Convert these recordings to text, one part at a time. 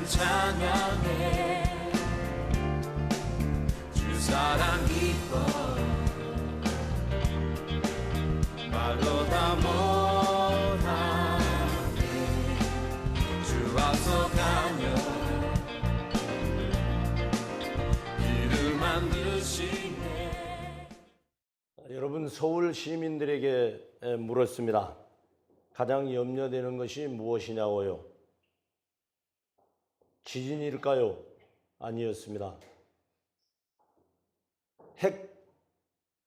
찬양해 주 사랑 기뻐 말로 다 못하네 주 앞서 가며 길을 만드시네. 여러분, 서울 시민들에게 물었습니다. 가장 염려되는 것이 무엇이냐고요? 지진일까요? 아니었습니다. 핵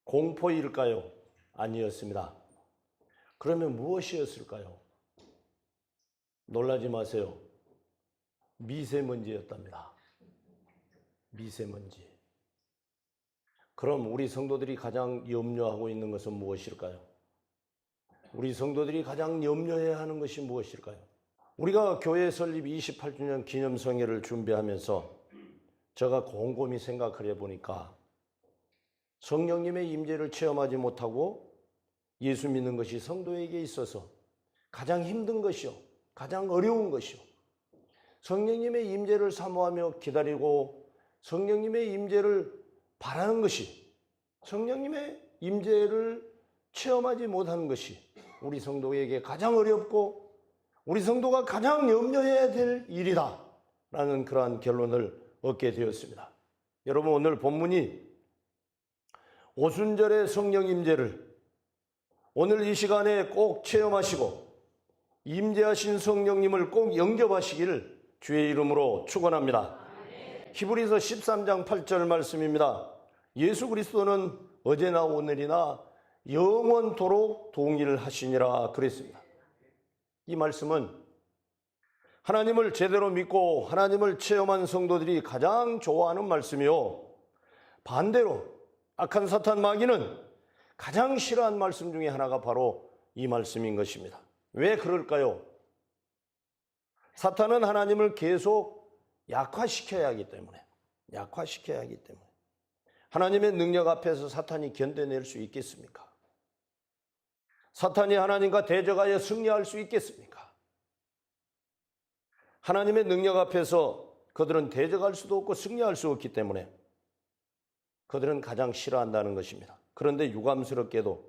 공포일까요? 아니었습니다. 그러면 무엇이었을까요? 놀라지 마세요. 미세먼지였답니다. 미세먼지. 그럼 우리 성도들이 가장 염려하고 있는 것은 무엇일까요? 우리 성도들이 가장 염려해야 하는 것이 무엇일까요? 우리가 교회 설립 28주년 기념성회를 준비하면서 제가 곰곰이 생각을 해보니까 성령님의 임재를 체험하지 못하고 예수 믿는 것이 성도에게 있어서 가장 힘든 것이요, 가장 어려운 것이요, 성령님의 임재를 사모하며 기다리고 성령님의 임재를 바라는 것이, 성령님의 임재를 체험하지 못하는 것이 우리 성도에게 가장 어렵고 우리 성도가 가장 염려해야 될 일이다 라는 그러한 결론을 얻게 되었습니다. 여러분, 오늘 본문이 오순절의 성령 임재를 오늘 이 시간에 꼭 체험하시고 임재하신 성령님을 꼭 영접하시기를 주의 이름으로 축원합니다. 히브리서 13장 8절 말씀입니다. 예수 그리스도는 어제나 오늘이나 영원토록 동일하시니라 그랬습니다. 이 말씀은 하나님을 제대로 믿고 하나님을 체험한 성도들이 가장 좋아하는 말씀이요, 반대로 악한 사탄 마귀는 가장 싫어하는 말씀 중에 하나가 바로 이 말씀인 것입니다. 왜 그럴까요? 사탄은 하나님을 계속 약화시켜야 하기 때문에, 하나님의 능력 앞에서 사탄이 견뎌낼 수 있겠습니까? 사탄이 하나님과 대적하여 승리할 수 있겠습니까? 하나님의 능력 앞에서 그들은 대적할 수도 없고 승리할 수 없기 때문에 그들은 가장 싫어한다는 것입니다. 그런데 유감스럽게도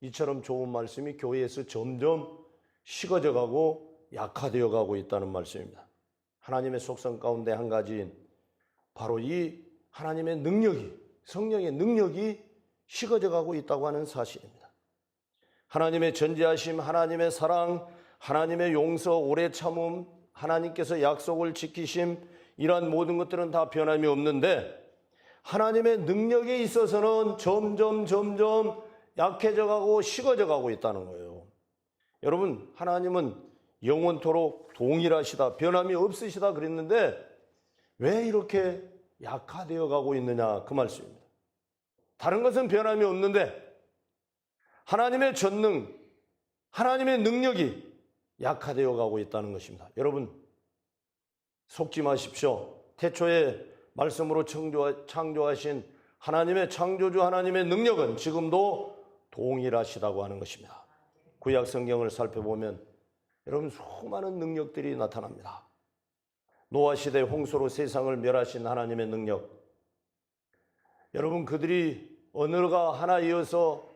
이처럼 좋은 말씀이 교회에서 점점 식어져 가고 약화되어 가고 있다는 말씀입니다. 하나님의 속성 가운데 한 가지인 바로 이 하나님의 능력이, 성령의 능력이 식어져 가고 있다고 하는 사실입니다. 하나님의 전지하심, 하나님의 사랑, 하나님의 용서, 오래 참음, 하나님께서 약속을 지키심, 이러한 모든 것들은 다 변함이 없는데 하나님의 능력에 있어서는 점점 약해져 가고 식어져 가고 있다는 거예요. 여러분, 하나님은 영원토록 동일하시다, 변함이 없으시다 그랬는데 왜 이렇게 약화되어 가고 있느냐, 그 말씀입니다. 다른 것은 변함이 없는데 하나님의 전능, 하나님의 능력이 약화되어 가고 있다는 것입니다. 여러분, 속지 마십시오. 태초에 말씀으로 창조하신 하나님의 창조주 하나님의 능력은 지금도 동일하시다고 하는 것입니다. 구약 성경을 살펴보면 여러분, 수많은 능력들이 나타납니다. 노아 시대 홍수로 세상을 멸하신 하나님의 능력, 여러분, 그들이 언어가 하나이어서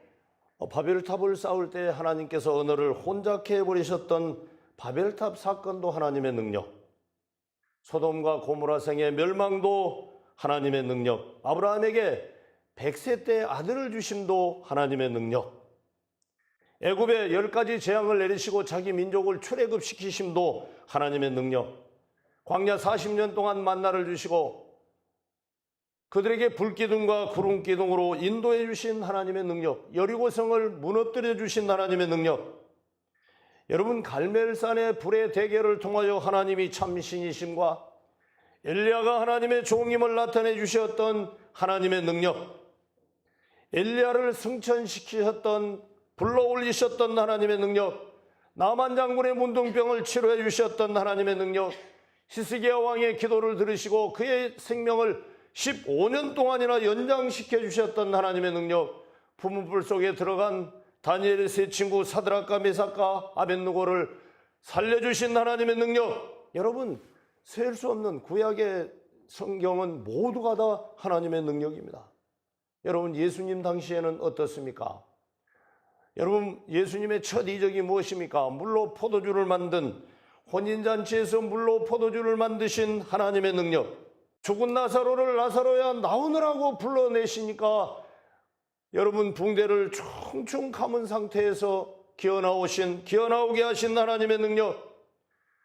바벨탑을 쌓을 때 하나님께서 언어를 혼잡케 해버리셨던 바벨탑 사건도 하나님의 능력, 소돔과 고모라 성의 멸망도 하나님의 능력, 아브라함에게 100세 때 아들을 주심도 하나님의 능력, 애굽에 10가지 재앙을 내리시고 자기 민족을 출애굽시키심도 하나님의 능력, 광야 40년 동안 만나를 주시고 그들에게 불기둥과 구름기둥으로 인도해 주신 하나님의 능력, 여리고성을 무너뜨려 주신 하나님의 능력, 여러분, 갈멜산의 불의 대결을 통하여 하나님이 참신이심과 엘리야가 하나님의 종임을 나타내 주셨던 하나님의 능력, 엘리야를 승천시키셨던, 불러올리셨던 하나님의 능력, 나만 장군의 문둥병을 치료해 주셨던 하나님의 능력, 히스기야 왕의 기도를 들으시고 그의 생명을 15년 동안이나 연장시켜 주셨던 하나님의 능력, 부문불 속에 들어간 다니엘의 세 친구 사드락과 메삭과 아벳느고를 살려주신 하나님의 능력, 여러분 셀 수 없는 구약의 성경은 모두가 다 하나님의 능력입니다. 여러분 예수님 당시에는 어떻습니까? 여러분 예수님의 첫 이적이 무엇입니까? 물로 포도주를 만든, 혼인잔치에서 물로 포도주를 만드신 하나님의 능력, 죽은 나사로를 나사로야 나오느라고 불러내시니까 여러분 붕대를 충충 감은 상태에서 기어나오게 하신 하나님의 능력,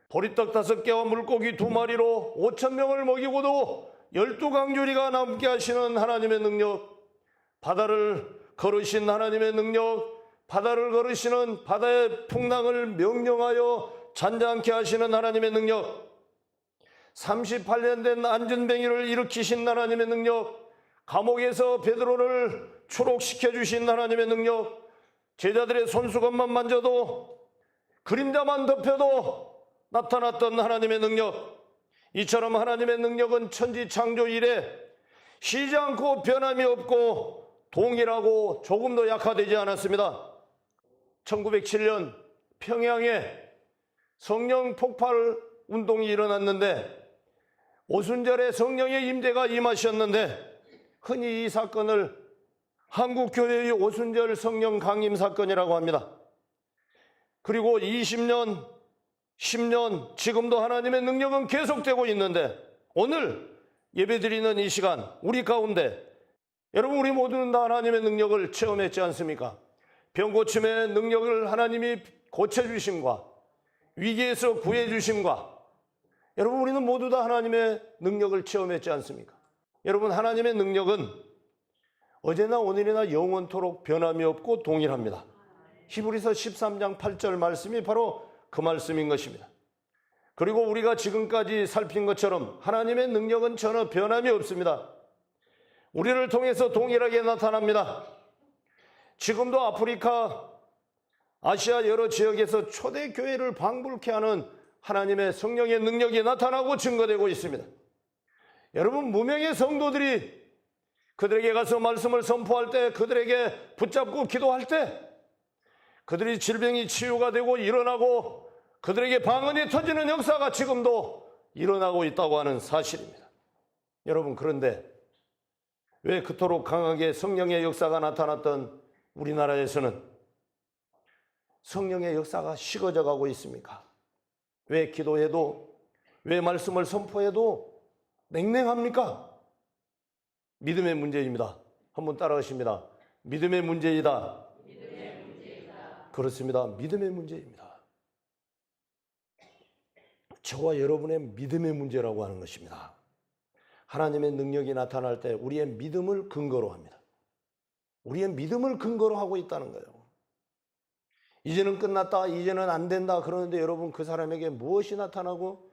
보리떡 5개와 물고기 2마리로 5,000명을 먹이고도 12강줄이가 남게 하시는 하나님의 능력, 바다를 걸으신 하나님의 능력, 바다를 걸으시는 바다의 풍랑을 명령하여 잔잔케 하시는 하나님의 능력, 38년 된 안전뱅이를 일으키신 하나님의 능력, 감옥에서 베드로를 추록시켜 주신 하나님의 능력, 제자들의 손수건만 만져도 그림자만 덮여도 나타났던 하나님의 능력, 이처럼 하나님의 능력은 천지 창조 이래 쉬지 않고 변함이 없고 동일하고 조금도 약화되지 않았습니다. 1907년 평양에 성령 폭발 운동이 일어났는데 오순절에 성령의 임재가 임하셨는데 흔히 이 사건을 한국교회의 오순절 성령 강림 사건이라고 합니다. 그리고 20년, 10년, 지금도 하나님의 능력은 계속되고 있는데 오늘 예배드리는 이 시간 우리 가운데 여러분 우리 모두는 다 하나님의 능력을 체험했지 않습니까? 병고침의 능력을 하나님이 고쳐주심과 위기에서 구해주심과 여러분 우리는 모두 다 하나님의 능력을 체험했지 않습니까? 여러분 하나님의 능력은 어제나 오늘이나 영원토록 변함이 없고 동일합니다. 히브리서 13장 8절 말씀이 바로 그 말씀인 것입니다. 그리고 우리가 지금까지 살핀 것처럼 하나님의 능력은 전혀 변함이 없습니다. 우리를 통해서 동일하게 나타납니다. 지금도 아프리카, 아시아 여러 지역에서 초대 교회를 방불케 하는 하나님의 성령의 능력이 나타나고 증거되고 있습니다. 여러분 무명의 성도들이 그들에게 가서 말씀을 선포할 때, 그들에게 붙잡고 기도할 때 그들이 질병이 치유가 되고 일어나고 그들에게 방언이 터지는 역사가 지금도 일어나고 있다고 하는 사실입니다. 여러분 그런데 왜 그토록 강하게 성령의 역사가 나타났던 우리나라에서는 성령의 역사가 식어져 가고 있습니까? 왜 기도해도, 왜 말씀을 선포해도 냉랭합니까? 믿음의 문제입니다. 한번 따라하십니다. 믿음의 문제이다. 믿음의 문제이다. 그렇습니다. 믿음의 문제입니다. 저와 여러분의 믿음의 문제라고 하는 것입니다. 하나님의 능력이 나타날 때 우리의 믿음을 근거로 합니다. 우리의 믿음을 근거로 하고 있다는 거예요. 이제는 끝났다, 이제는 안 된다 그러는데 여러분 그 사람에게 무엇이 나타나고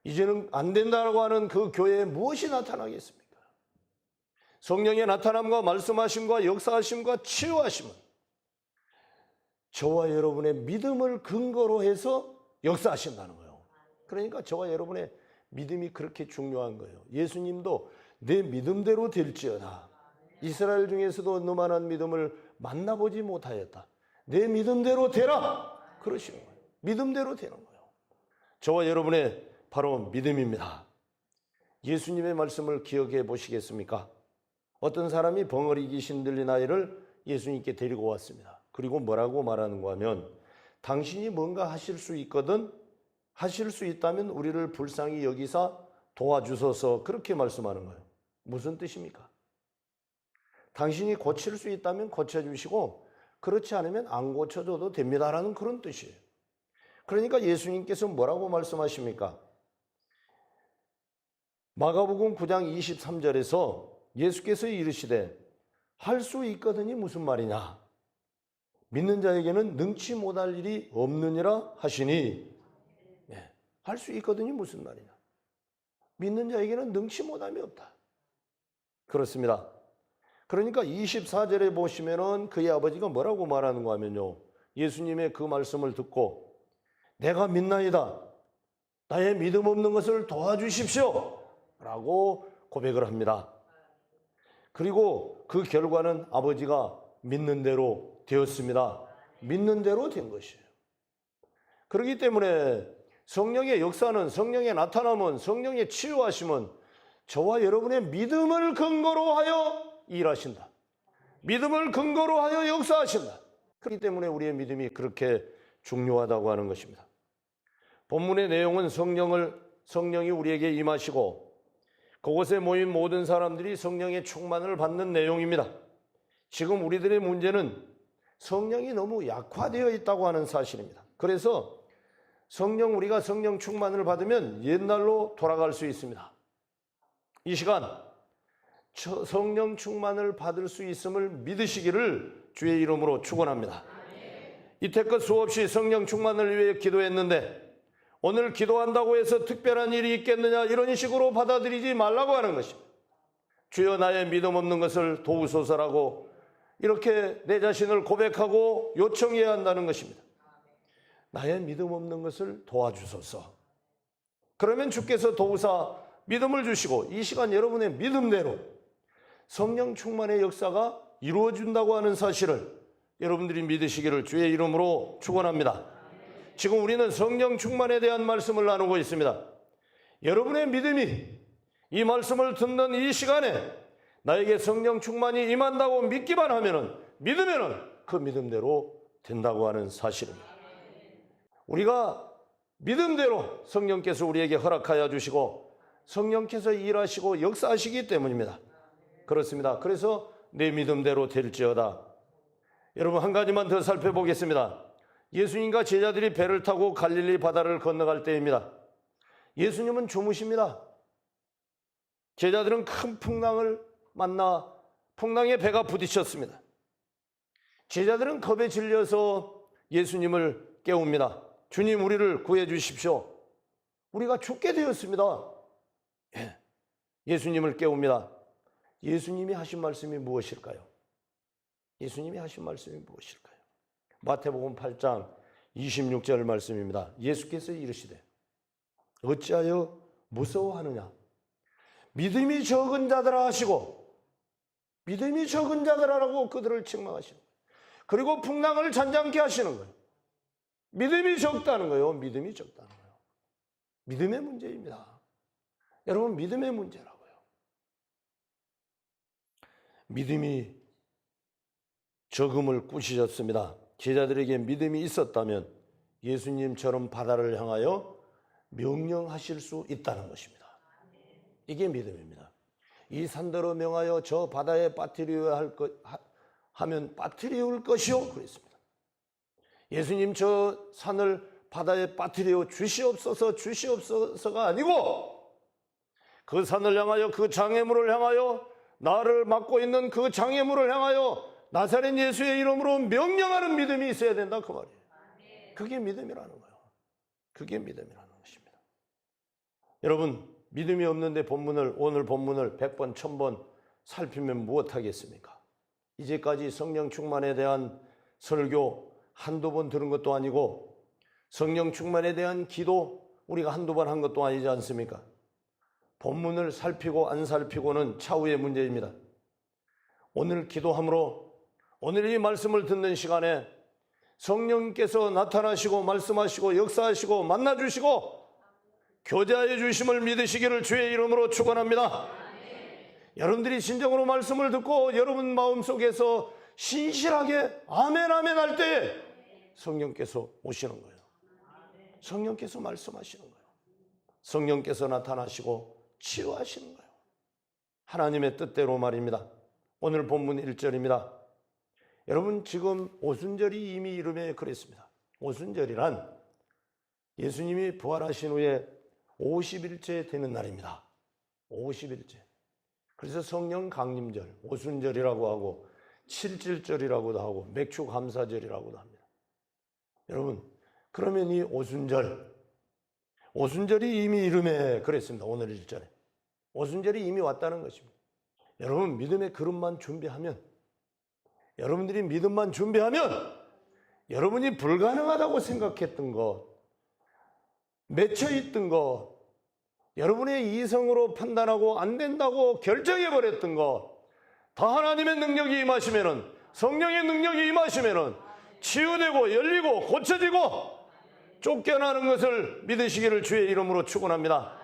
이제는 안 된다라고 하는 그 교회에 무엇이 나타나겠습니까? 성령의 나타남과 말씀하심과 역사하심과 치유하심은 저와 여러분의 믿음을 근거로 해서 역사하신다는 거예요. 그러니까 저와 여러분의 믿음이 그렇게 중요한 거예요. 예수님도 내 믿음대로 될지어다. 이스라엘 중에서도 너만한 믿음을 만나보지 못하였다. 내 믿음대로 되라. 그러시는 거예요. 믿음대로 되는 거예요. 저와 여러분의 바로 믿음입니다. 예수님의 말씀을 기억해 보시겠습니까? 어떤 사람이 벙어리 귀신 들린 아이를 예수님께 데리고 왔습니다. 그리고 뭐라고 말하는가 하면 당신이 뭔가 하실 수 있거든, 하실 수 있다면 우리를 불쌍히 여기사 도와주소서, 그렇게 말씀하는 거예요. 무슨 뜻입니까? 당신이 고칠 수 있다면 고쳐주시고 그렇지 않으면 안 고쳐줘도 됩니다라는 그런 뜻이에요. 그러니까 예수님께서 뭐라고 말씀하십니까? 마가복음 9장 23절에서 예수께서 이르시되 할 수 있거든이 무슨 말이냐? 믿는 자에게는 능치 못할 일이 없느니라 하시니, 할 수 있거든이 무슨 말이냐? 믿는 자에게는 능치 못함이 없다. 그렇습니다. 그러니까 24절에 보시면은 그의 아버지가 뭐라고 말하는가 하면요, 예수님의 그 말씀을 듣고 내가 믿나이다, 나의 믿음 없는 것을 도와주십시오 라고 고백을 합니다. 그리고 그 결과는 아버지가 믿는 대로 되었습니다. 믿는 대로 된 것이에요. 그렇기 때문에 성령의 역사는, 성령의 나타남은, 성령의 치유하심은 저와 여러분의 믿음을 근거로 하여 일하신다. 믿음을 근거로 하여 역사하신다. 그렇기 때문에 우리의 믿음이 그렇게 중요하다고 하는 것입니다. 본문의 내용은 성령이 우리에게 임하시고 그곳에 모인 모든 사람들이 성령의 충만을 받는 내용입니다. 지금 우리들의 문제는 성령이 너무 약화되어 있다고 하는 사실입니다. 그래서 우리가 성령 충만을 받으면 옛날로 돌아갈 수 있습니다. 이 시간 성령 충만을 받을 수 있음을 믿으시기를 주의 이름으로 축원합니다. 이태껏 수없이 성령 충만을 위해 기도했는데 오늘 기도한다고 해서 특별한 일이 있겠느냐, 이런 식으로 받아들이지 말라고 하는 것입니다. 주여 나의 믿음 없는 것을 도우소서라고 이렇게 내 자신을 고백하고 요청해야 한다는 것입니다. 나의 믿음 없는 것을 도와주소서. 그러면 주께서 도우사 믿음을 주시고 이 시간 여러분의 믿음대로 성령 충만의 역사가 이루어진다고 하는 사실을 여러분들이 믿으시기를 주의 이름으로 축원합니다. 지금 우리는 성령 충만에 대한 말씀을 나누고 있습니다. 여러분의 믿음이 이 말씀을 듣는 이 시간에 나에게 성령 충만이 임한다고 믿기만 하면은, 믿으면은 그 믿음대로 된다고 하는 사실입니다. 우리가 믿음대로 성령께서 우리에게 허락하여 주시고 성령께서 일하시고 역사하시기 때문입니다. 그렇습니다. 그래서 내 믿음대로 될지어다. 여러분 한 가지만 더 살펴보겠습니다. 예수님과 제자들이 배를 타고 갈릴리 바다를 건너갈 때입니다. 예수님은 주무십니다. 제자들은 큰 풍랑을 만나 풍랑에 배가 부딪혔습니다. 제자들은 겁에 질려서 예수님을 깨웁니다. 주님, 우리를 구해 주십시오. 우리가 죽게 되었습니다. 예수님을 깨웁니다. 예수님이 하신 말씀이 무엇일까요? 예수님이 하신 말씀이 무엇일까요? 마태복음 8장 26절 말씀입니다. 예수께서 이르시되 어찌하여 무서워하느냐? 믿음이 적은 자들아 하시고, 믿음이 적은 자들아라고 그들을 책망하시는 거예요. 그리고 풍랑을 잔잔케 하시는 거예요. 믿음이 적다는 거예요. 믿음이 적다는 거예요. 믿음의 문제입니다. 여러분, 믿음의 문제라고요. 믿음이 적음을 꾸짖었습니다. 제자들에게 믿음이 있었다면 예수님처럼 바다를 향하여 명령하실 수 있다는 것입니다. 이게 믿음입니다. 이 산더러 명하여 저 바다에 빠뜨려야 하면 빠뜨리울 것이요 그랬습니다. 예수님 저 산을 바다에 빠뜨려 주시옵소서가 아니고 그 산을 향하여, 그 장애물을 향하여, 나를 맡고 있는 그 장애물을 향하여 나사렛 예수의 이름으로 명령하는 믿음이 있어야 된다 그 말이에요. 그게 믿음이라는 거예요. 그게 믿음이라는 것입니다. 여러분, 믿음이 없는데 오늘 본문을 100번 1000번 살피면 무엇하겠습니까? 이제까지 성령 충만에 대한 설교 한두 번 들은 것도 아니고 성령 충만에 대한 기도 우리가 한두 번 한 것도 아니지 않습니까? 본문을 살피고 안 살피고는 차후의 문제입니다. 오늘 기도함으로 오늘 이 말씀을 듣는 시간에 성령께서 나타나시고 말씀하시고 역사하시고 만나주시고 교제하여 주심을 믿으시기를 주의 이름으로 축원합니다. 여러분들이 진정으로 말씀을 듣고 여러분 마음속에서 신실하게 아멘 아멘 할 때 성령께서 오시는 거예요. 성령께서 말씀하시는 거예요. 성령께서 나타나시고 치유하시는 거예요. 하나님의 뜻대로 말입니다. 오늘 본문 1절입니다. 여러분, 지금 오순절이 이미 이름에 그랬습니다. 오순절이란 예수님이 부활하신 후에 50일째 되는 날입니다. 50일째. 그래서 성령 강림절, 오순절이라고 하고 7질절이라고도 하고 맥주 감사절이라고도 합니다. 여러분, 그러면 이 오순절이 이미 이름에 그랬습니다. 오늘 1절에. 오순절이 이미 왔다는 것입니다. 여러분, 믿음의 그릇만 준비하면, 여러분들이 믿음만 준비하면 여러분이 불가능하다고 생각했던 것, 맺혀있던 것, 여러분의 이성으로 판단하고 안 된다고 결정해버렸던 것, 다 하나님의 능력이 임하시면은, 성령의 능력이 임하시면은 치유되고 열리고 고쳐지고 쫓겨나는 것을 믿으시기를 주의 이름으로 축원합니다.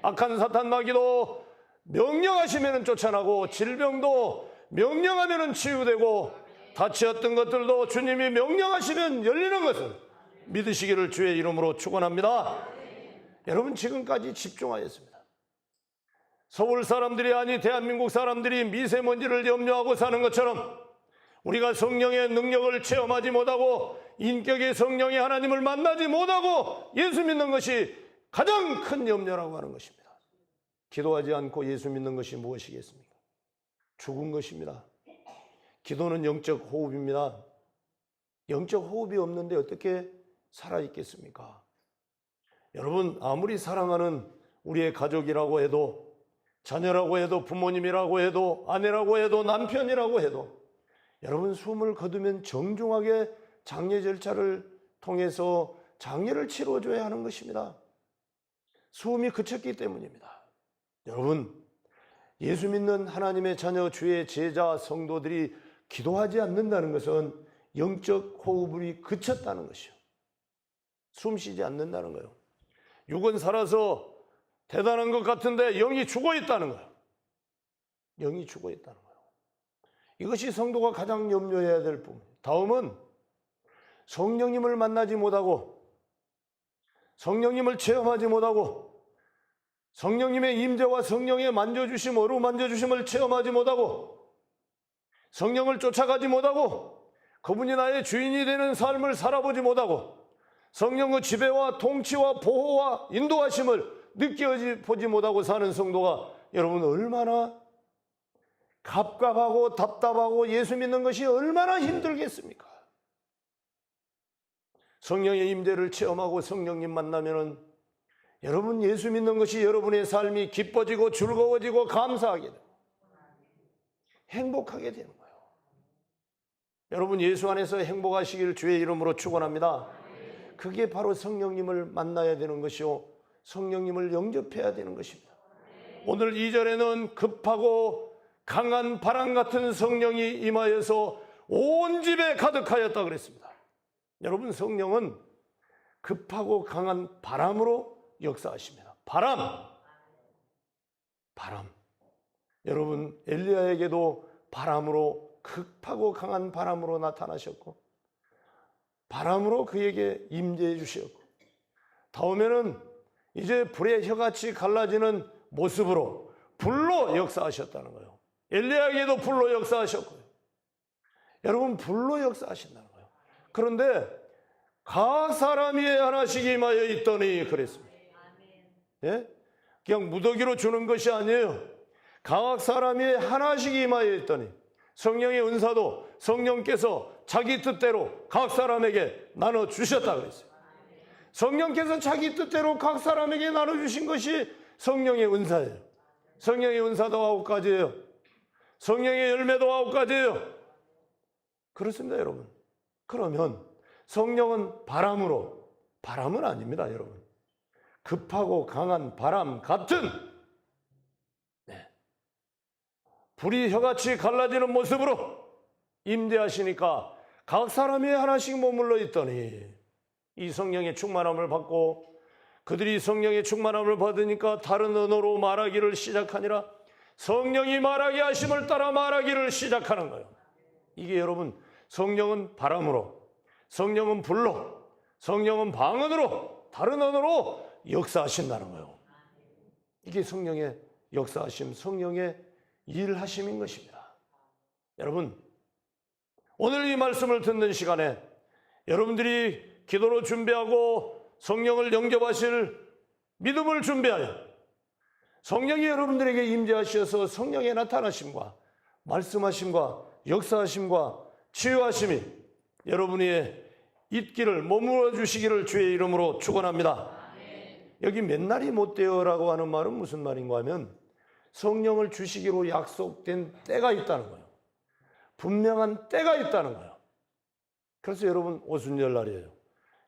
악한 사탄 마귀도 명령하시면은 쫓아나고, 질병도 명령하면은 치유되고, 다치었던 것들도 주님이 명령하시면 열리는 것을 믿으시기를 주의 이름으로 축원합니다. 여러분, 지금까지 집중하였습니다. 서울 사람들이 아니 대한민국 사람들이 미세먼지를 염려하고 사는 것처럼 우리가 성령의 능력을 체험하지 못하고 인격의 성령의 하나님을 만나지 못하고 예수 믿는 것이 가장 큰 염려라고 하는 것입니다. 기도하지 않고 예수 믿는 것이 무엇이겠습니까? 죽은 것입니다. 기도는 영적 호흡입니다. 영적 호흡이 없는데 어떻게 살아있겠습니까? 여러분, 아무리 사랑하는 우리의 가족이라고 해도, 자녀라고 해도, 부모님이라고 해도, 아내라고 해도, 남편이라고 해도, 여러분, 숨을 거두면 정중하게 장례 절차를 통해서 장례를 치러줘야 하는 것입니다. 숨이 그쳤기 때문입니다. 여러분, 예수 믿는 하나님의 자녀, 주의 제자, 성도들이 기도하지 않는다는 것은 영적 호흡이 그쳤다는 것이요. 숨 쉬지 않는다는 거예요. 육은 살아서 대단한 것 같은데 영이 죽어 있다는 거예요. 영이 죽어 있다는 거예요. 이것이 성도가 가장 염려해야 될 부분. 다음은 성령님을 만나지 못하고, 성령님을 체험하지 못하고, 성령님의 임재와 성령의 만져주심, 어루만져주심을 체험하지 못하고, 성령을 쫓아가지 못하고, 그분이 나의 주인이 되는 삶을 살아보지 못하고, 성령의 지배와 통치와 보호와 인도하심을 느껴보지 못하고 사는 성도가 여러분 얼마나 갑갑하고 답답하고 예수 믿는 것이 얼마나 힘들겠습니까? 성령의 임재를 체험하고 성령님 만나면은 여러분 예수 믿는 것이 여러분의 삶이 기뻐지고 즐거워지고 감사하게 되고 행복하게 되는 거예요. 여러분, 예수 안에서 행복하시길 주의 이름으로 축원합니다. 그게 바로 성령님을 만나야 되는 것이요, 성령님을 영접해야 되는 것입니다. 오늘 2절에는 급하고 강한 바람 같은 성령이 임하여서 온 집에 가득하였다 그랬습니다. 여러분, 성령은 급하고 강한 바람으로 역사하십니다. 바람. 여러분, 엘리야에게도 바람으로, 급하고 강한 바람으로 나타나셨고, 바람으로 그에게 임재해 주셨고, 다음에는 이제 불의 혀같이 갈라지는 모습으로 불로 역사하셨다는 거예요. 엘리야에게도 불로 역사하셨고요. 여러분, 불로 역사하신다는 거예요. 그런데 각 사람이 하나씩 임하여 있더니 그랬습니다. 예? 그냥 무더기로 주는 것이 아니에요. 각 사람이 하나씩 임하여 있더니, 성령의 은사도 성령께서 자기 뜻대로 각 사람에게 나눠주셨다 그랬어요. 성령께서 자기 뜻대로 각 사람에게 나눠주신 것이 성령의 은사예요. 성령의 은사도 9가지예요. 성령의 열매도 9가지예요. 그렇습니다, 여러분. 그러면 성령은 바람은 아닙니다, 여러분. 급하고 강한 바람 같은, 불이 혀같이 갈라지는 모습으로 임재하시니까 각 사람이 하나씩 머물러 있더니 이 성령의 충만함을 받고, 그들이 성령의 충만함을 받으니까 다른 언어로 말하기를 시작하니라. 성령이 말하게 하심을 따라 말하기를 시작하는 거예요. 이게 여러분, 성령은 바람으로, 성령은 불로, 성령은 방언으로, 다른 언어로 역사하신다는 거예요. 이게 성령의 역사하심, 성령의 일하심인 것입니다. 여러분, 오늘 이 말씀을 듣는 시간에 여러분들이 기도로 준비하고 성령을 영접하실 믿음을 준비하여 성령이 여러분들에게 임재하셔서 성령의 나타나심과 말씀하심과 역사하심과 치유하심이 여러분의 있기를, 머물러 주시기를 주의 이름으로 축원합니다. 여기 맨날이 못 되어라고 하는 말은 무슨 말인가 하면 성령을 주시기로 약속된 때가 있다는 거예요. 분명한 때가 있다는 거예요. 그래서 여러분, 오순절날이에요.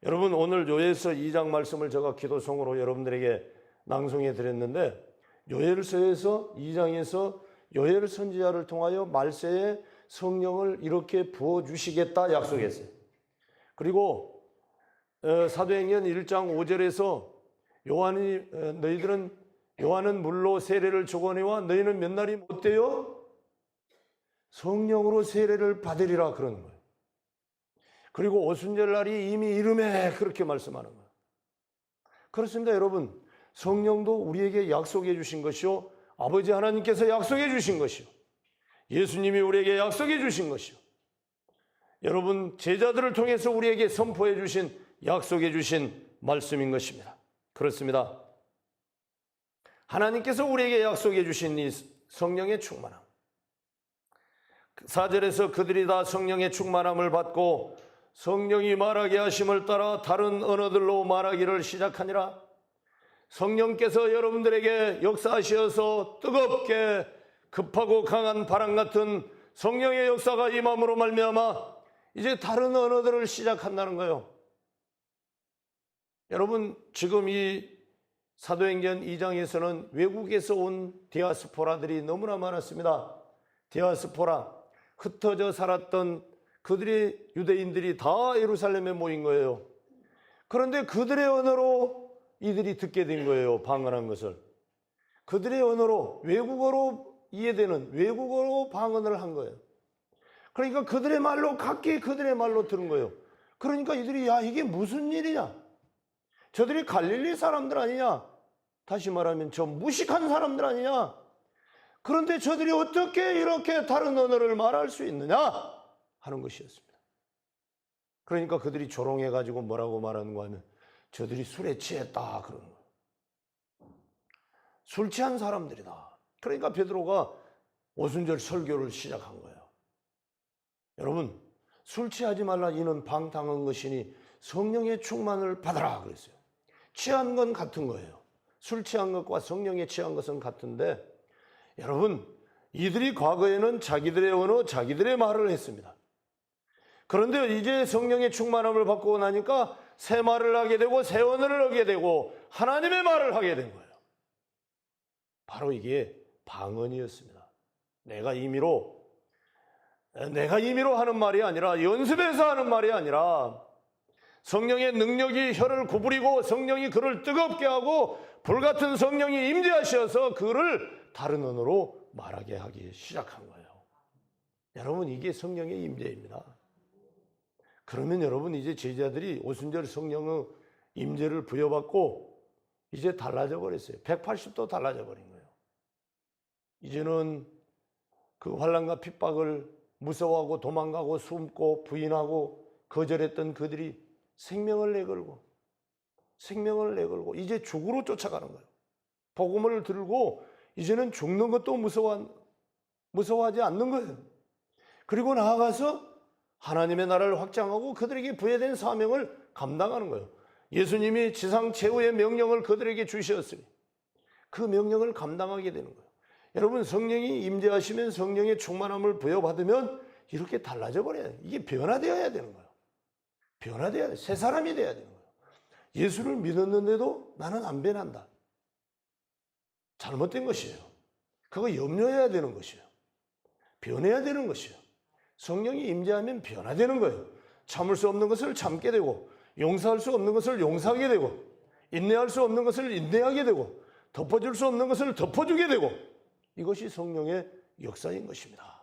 여러분, 오늘 요엘서 2장 말씀을 제가 기도송으로 여러분들에게 낭송해 드렸는데, 요엘서에서 2장에서 요엘 선지자를 통하여 말세에 성령을 이렇게 부어주시겠다 약속했어요. 그리고 사도행전 1장 5절에서 요한은 물로 세례를 주거니와 너희는 몇 날이 못 돼요? 성령으로 세례를 받으리라 그러는 거예요. 그리고 오순절 날이 이미 이름에 그렇게 말씀하는 거예요. 그렇습니다, 여러분. 성령도 우리에게 약속해 주신 것이요, 아버지 하나님께서 약속해 주신 것이요, 예수님이 우리에게 약속해 주신 것이요, 여러분 제자들을 통해서 우리에게 선포해 주신, 약속해 주신 말씀인 것입니다. 그렇습니다. 하나님께서 우리에게 약속해 주신 이 성령의 충만함, 4절에서 그들이 다 성령의 충만함을 받고 성령이 말하게 하심을 따라 다른 언어들로 말하기를 시작하니라. 성령께서 여러분들에게 역사하셔서 뜨겁게 급하고 강한 바람 같은 성령의 역사가 임함으로 말미암아 이제 다른 언어들을 시작한다는 거예요. 여러분, 지금 이 사도행전 2장에서는 외국에서 온 디아스포라들이 너무나 많았습니다. 디아스포라, 흩어져 살았던 그들의 유대인들이 다 예루살렘에 모인 거예요. 그런데 그들의 언어로 이들이 듣게 된 거예요, 방언한 것을. 그들의 언어로, 외국어로 이해되는 외국어로 방언을 한 거예요. 그러니까 그들의 말로, 각기 그들의 말로 들은 거예요. 그러니까 이들이, 야, 이게 무슨 일이냐? 저들이 갈릴리 사람들 아니냐? 다시 말하면 저 무식한 사람들 아니냐? 그런데 저들이 어떻게 이렇게 다른 언어를 말할 수 있느냐? 하는 것이었습니다. 그러니까 그들이 조롱해가지고 뭐라고 말하는 거 하면 저들이 술에 취했다 그러는 거예요. 술 취한 사람들이다. 그러니까 베드로가 오순절 설교를 시작한 거예요. 여러분, 술 취하지 말라, 이는 방탕한 것이니 성령의 충만을 받아라 그랬어요. 취한 건 같은 거예요. 술 취한 것과 성령에 취한 것은 같은데, 여러분, 이들이 과거에는 자기들의 언어, 자기들의 말을 했습니다. 그런데 이제 성령의 충만함을 받고 나니까 새 말을 하게 되고 새 언어를 하게 되고 하나님의 말을 하게 된 거예요. 바로 이게 방언이었습니다. 내가 임의로 하는 말이 아니라, 연습해서 하는 말이 아니라, 성령의 능력이 혀를 구부리고 성령이 그를 뜨겁게 하고 불같은 성령이 임재하셔서 그를 다른 언어로 말하게 하기 시작한 거예요. 여러분, 이게 성령의 임재입니다. 그러면 여러분, 이제 제자들이 오순절 성령의 임재를 부여받고 이제 달라져 버렸어요. 180도 달라져 버린 거예요. 이제는 그 환난과 핍박을 무서워하고 도망가고 숨고 부인하고 거절했던 그들이 생명을 내걸고 이제 죽으로 쫓아가는 거예요. 복음을 들고 이제는 죽는 것도 무서워하지 않는 거예요. 그리고 나아가서 하나님의 나라를 확장하고 그들에게 부여된 사명을 감당하는 거예요. 예수님이 지상 최후의 명령을 그들에게 주셨으니 그 명령을 감당하게 되는 거예요. 여러분, 성령이 임재하시면, 성령의 충만함을 부여받으면 이렇게 달라져 버려요. 이게 변화되어야 되는 거예요. 변화되어야 돼. 새 사람이 돼야 되는 거예요. 예수를 믿었는데도 나는 안 변한다. 잘못된 것이에요. 그거 염려해야 되는 것이에요. 변해야 되는 것이에요. 성령이 임재하면 변화되는 거예요. 참을 수 없는 것을 참게 되고, 용서할 수 없는 것을 용서하게 되고, 인내할 수 없는 것을 인내하게 되고, 덮어줄 수 없는 것을 덮어주게 되고, 이것이 성령의 역사인 것입니다.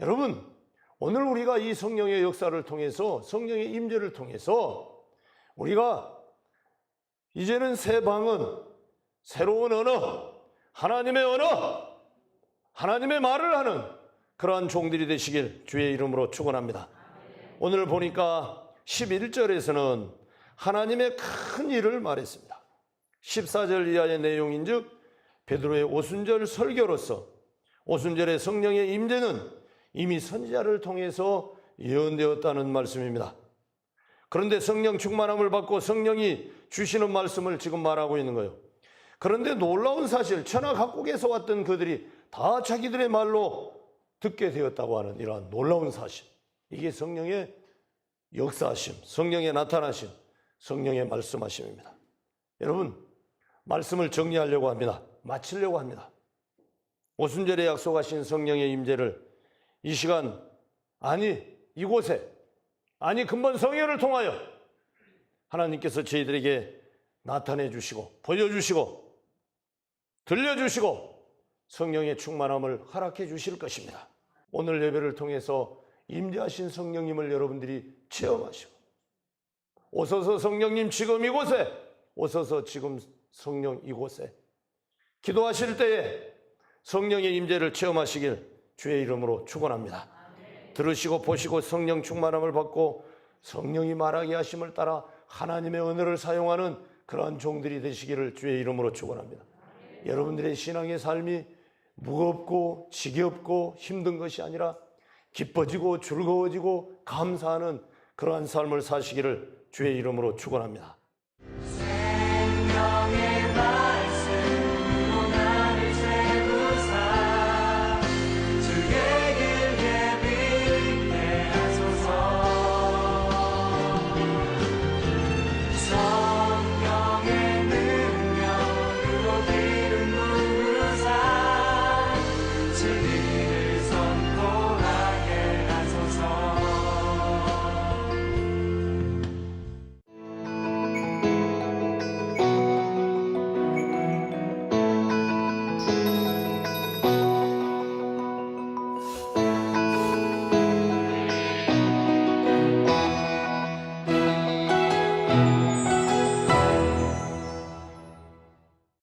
여러분, 오늘 우리가 이 성령의 역사를 통해서, 성령의 임재를 통해서 우리가 이제는 새 방언, 새로운 언어, 하나님의 언어, 하나님의 말을 하는 그러한 종들이 되시길 주의 이름으로 축원합니다. 오늘 보니까 11절에서는 하나님의 큰 일을 말했습니다. 14절 이하의 내용인즉 베드로의 오순절 설교로서 오순절의 성령의 임재는 이미 선지자를 통해서 예언되었다는 말씀입니다. 그런데 성령 충만함을 받고 성령이 주시는 말씀을 지금 말하고 있는 거예요. 그런데 놀라운 사실, 천하 각국에서 왔던 그들이 다 자기들의 말로 듣게 되었다고 하는 이러한 놀라운 사실, 이게 성령의 역사하심, 성령의 나타나심, 성령의 말씀하심입니다. 여러분, 말씀을 정리하려고 합니다. 마치려고 합니다. 오순절에 약속하신 성령의 임재를 이 시간, 아니 이곳에, 아니 근본 성령을 통하여 하나님께서 저희들에게 나타내 주시고 보여주시고 들려주시고 성령의 충만함을 허락해 주실 것입니다. 오늘 예배를 통해서 임재하신 성령님을 여러분들이 체험하시고, 오소서 성령님 지금 이곳에, 오소서 지금 성령 이곳에, 기도하실 때에 성령의 임재를 체험하시길 주의 이름으로 축원합니다. 들으시고 보시고 성령 충만함을 받고 성령이 말하게 하심을 따라 하나님의 언어를 사용하는 그러한 종들이 되시기를 주의 이름으로 축원합니다. 여러분들의 신앙의 삶이 무겁고 지겹고 힘든 것이 아니라 기뻐지고 즐거워지고 감사하는 그러한 삶을 사시기를 주의 이름으로 축원합니다. 생명의 말씀으로 나를 세우사 주의 길 예비케 하소서. 성령의 능력으로 길을 부으사 진리를 선포하게 하소서.